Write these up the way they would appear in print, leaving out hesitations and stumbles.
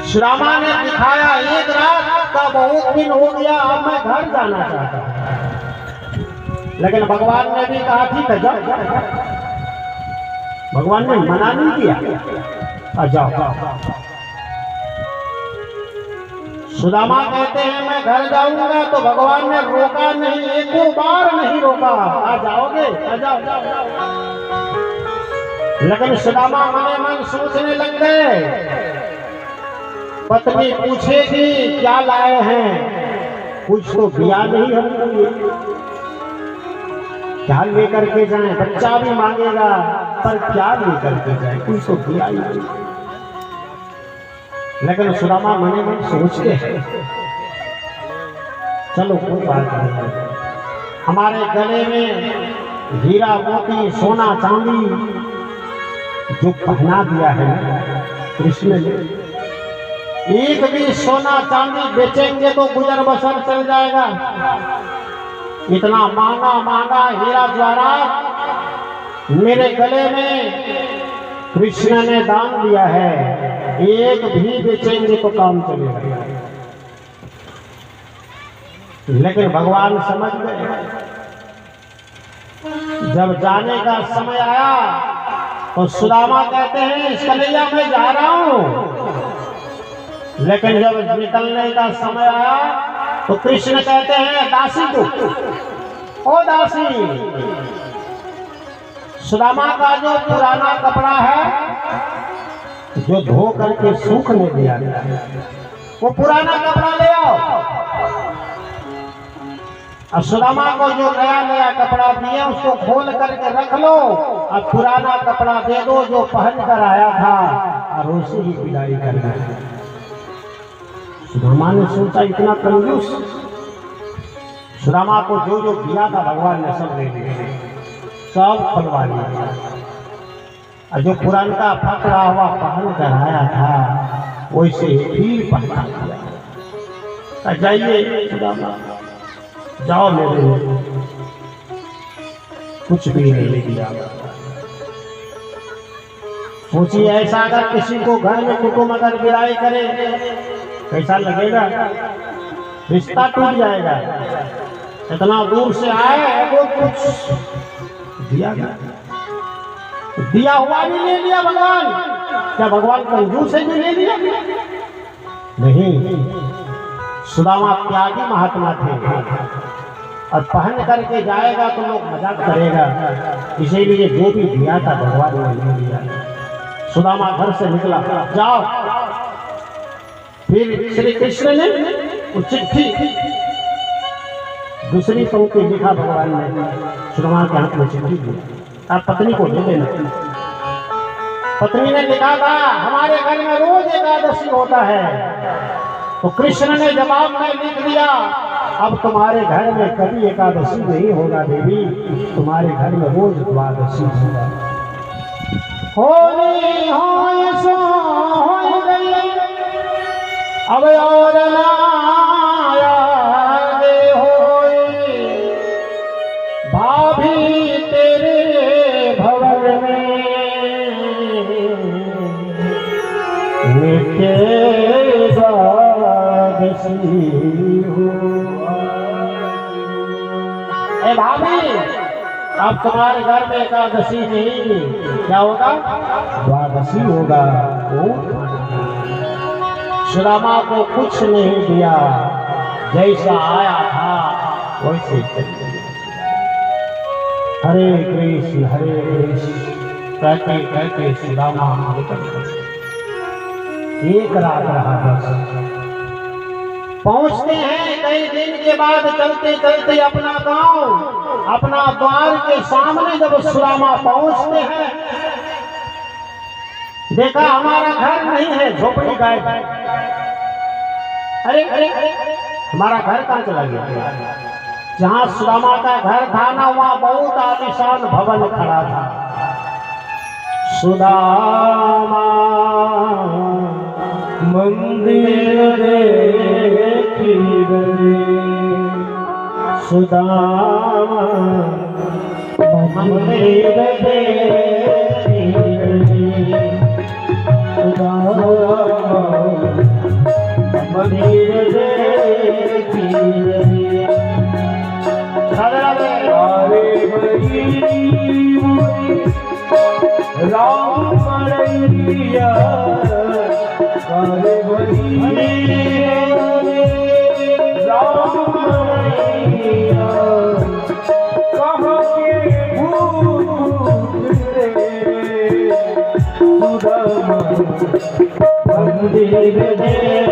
श्रामा ने दिखाया एक रात का बहुत दिन हो गया, अब मैं घर जाना चाहता हूं। लेकिन भगवान ने भी कहा ठीक है जाओ। भगवान ने मना नहीं किया, जाओ। सुदामा कहते हैं मैं घर जाऊंगा, तो भगवान ने रोका नहीं, एक बार नहीं रोका। आ जाओगे, आ जाओ। लेकिन सुदामा मने मन सोचने लग गए। पत्नी पूछेगी क्या लाए हैं, कुछ तो दिया नहीं हमको, क्या लेकर के जाएं? बच्चा भी मांगेगा पर क्या लेकर के जाए, कुछ तो दिया ही नहीं। लेकिन सुदामा मने मन सोचते हैं चलो कोई बात नहीं, हमारे गले में हीरा मोती सोना चांदी जो पहना दिया है कृष्ण ने, एक भी सोना चांदी बेचेंगे तो गुजर बसर चल जाएगा। इतना महंगा महंगा हीरा जवाहरात मेरे गले में कृष्ण ने दान दिया है, एक भी बेचेंगे तो काम चलेगा। लेकिन भगवान समझ गए, जब जाने का समय आया तो सुदामा कहते हैं कन्हैया मैं जा रहा हूं। लेकिन जब निकलने का समय आया तो कृष्ण कहते हैं दासी को, ओ दासी, सुदामा का जो पुराना कपड़ा है जो धो करके सूखने दिया वो पुराना कपड़ा ले आओ, और सुदामा को जो नया नया कपड़ा दिया उसको खोल करके रख लो, और पुराना कपड़ा दे दो जो पहन कर आया था, और उसी ही विदाई करना। सुदामा ने सोचा इतना कंजूस, सुदामा को जो जो दिया था भगवान ने सब ले लिया, सब खुलवा लिया, और जो पुराना फटा हुआ पहन कर आया था वैसे फिर पहना दिया। जाइए सुदामा जाओ, मेरे कुछ भी नहीं दिया। सोचिए ऐसा अगर किसी को घर में कुटुंब अगर विदाई करे कैसा लगेगा, रिश्ता टूट जाएगा। इतना दूर से आए वो कुछ दिया हुआ भी ले लिया भगवान। क्या भगवान कंजूस से भी ले लिया? नहीं, सुदामा त्यागी महात्मा थे, और पहन करके जाएगा तो लोग मजाक करेगा, इसीलिए जो भी दिया था भगवान ने ले लिया। सुदामा घर से निकला, जाओ। फिर श्री कृष्ण ने वो चिट्ठी दूसरी पंक्ति लिखा भगवान ने, सुदामा के हाथ में चिट्ठी दी, आप पत्नी को दे देना। पत्नी ने लिखा था हमारे घर में रोज एकादशी होता है, तो कृष्ण ने जवाब में लिख दिया अब तुम्हारे घर में कभी एकादशी नहीं होगा देवी, तुम्हारे घर में रोज द्वादशी होगा। होली हो सो हो गई अब और ना आगे होए, भाभी तेरे भवन में नित्य भाभी अब तुम्हारे घर में एकादशी नहीं, क्या होगा? द्वादशी होगा। सुदामा को कुछ नहीं दिया, जैसा आया था वैसे चल गया। हरे कृष्ण कहते कहते सुदामा निकल गए। एक रात रहा बस। पहुंचते हैं कई दिन के बाद, चलते चलते अपना गांव, अपना द्वार के सामने जब सुदामा पहुंचते हैं, देखा हमारा घर नहीं है, झोपड़ी गायब है। अरे हमारा घर कहाँ चला गया? जहां सुदामा का घर था ना, वहां बहुत आलीशान भवन खड़ा था। सुदामा मंदिर देखी गए, सुदामा मंदिर देखी गए, मरैया राम मरैया कहाँ के भूत रे सुदामा मंदिर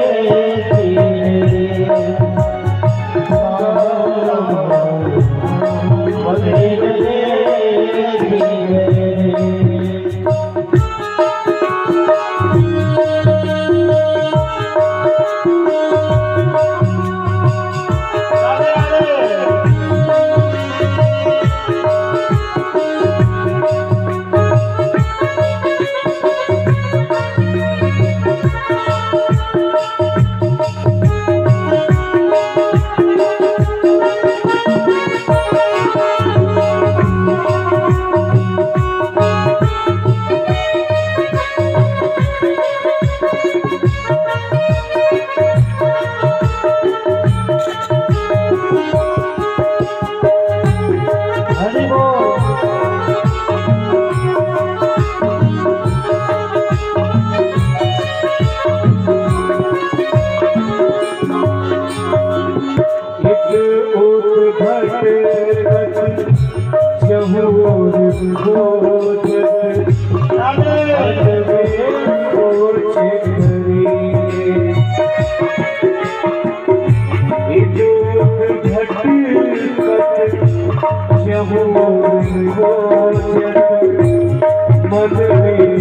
मन में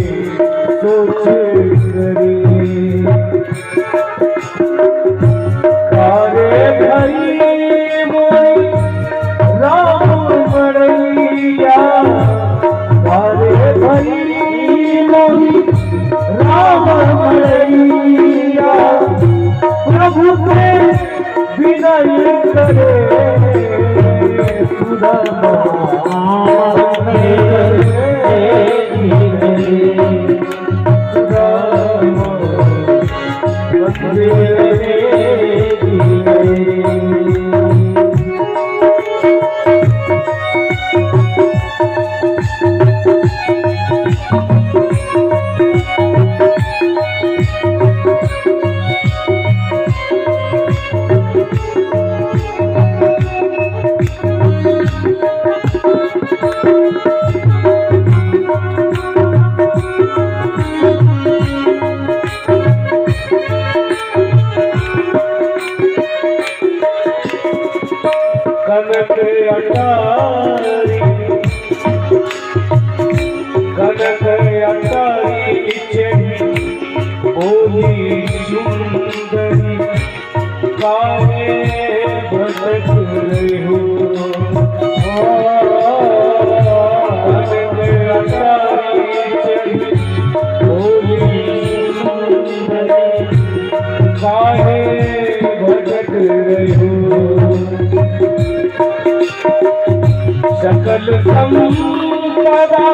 सोच करी कारे भरी मोरी राम मरैया कारे भरी मोरी राम मरैया प्रभु से विनय करे सुदामा कनक अटारी चढ़ी बोली सुंदरी काहे भटक रहे हो कनक अटारी चढ़ी बोली सुंदरी काहे भटक रहे हो सकल संपदा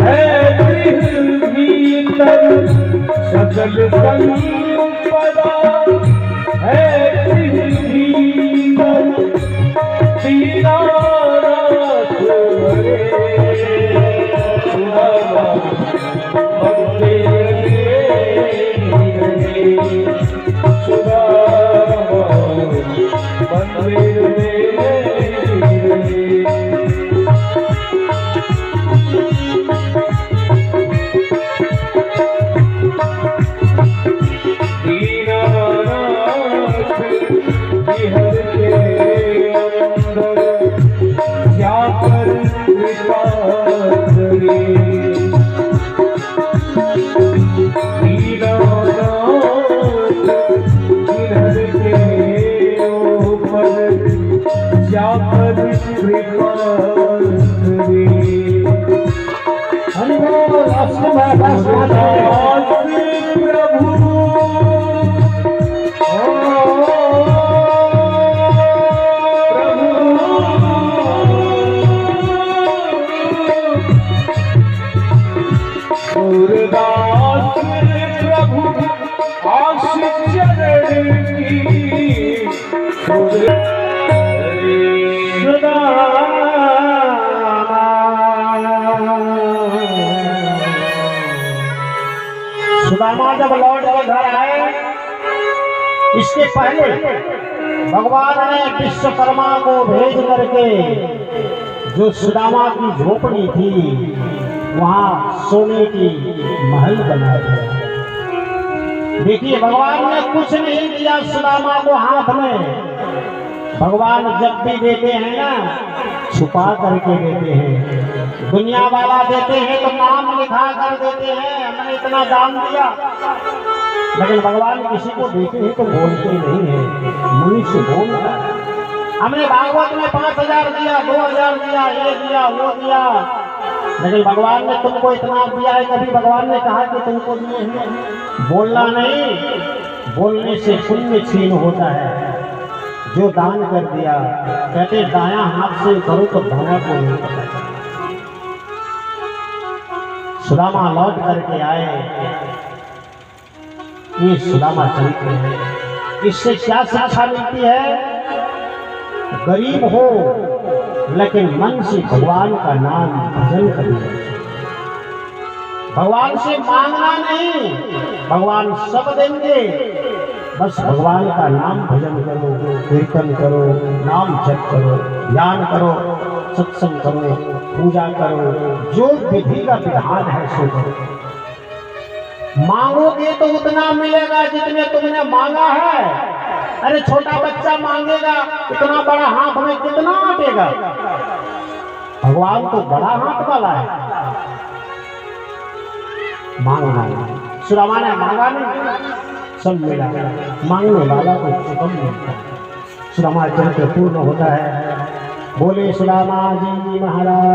है भीतर सकल संपदा है भीतर तेरा रात रे सुदामा मंदिर सुदामा मंदिर सुदामा जब लौट के घर आए, इसके पहले भगवान ने विश्वकर्मा को भेज करके जो सुदामा की झोपड़ी थी वहां सोने की महल बना दिया। देखिए, भगवान ने कुछ नहीं दिया सुदामा को हाथ में। भगवान जब भी देते हैं ना, छुपा करके देते हैं। दुनिया वाला देते हैं तो नाम लिखा कर देते हैं, हमने इतना दान दिया। लेकिन भगवान किसी को देते हैं तो बोलते नहीं है, मनुष्य बोलता है। हमने भागवत में 5,000 दिया, 2,000 दिया, ये दिया, वो दिया, लेकिन भगवान ने तुमको इतना दिया है, कभी भगवान ने कहा कि तुमको दिए हैं? बोलना नहीं, बोलने से पुण्य छीन होता है। जो दान कर दिया, कहते दायां हाथ से करो तो बायां को नहीं पता। सुदामा लौट करके आए, ये सुदामा चरित्र है। इससे क्या शिक्षा मिलती है? गरीब हो लेकिन मन से भगवान का नाम भजन करना। भगवान से मांगना नहीं, भगवान सब देंगे। बस भगवान का नाम भजन करो, कीर्तन करो, नाम जप करो, ध्यान करो, सत्संग करो, पूजा करो, जो विधि का विधान है सो करो। मांगोगे तो उतना मिलेगा जितने तुमने मांगा है। अरे छोटा बच्चा मांगेगा, इतना बड़ा हाथ में कितना आटेगा? भगवान तो बड़ा हाथ वाला है। मांगना, सुदामा ने मांगा नहीं, सब मिला। मांगने वाला को सुगम मिलता है। सुदामा चरित्र पूर्ण होता है। बोले सुदामा जी महाराज।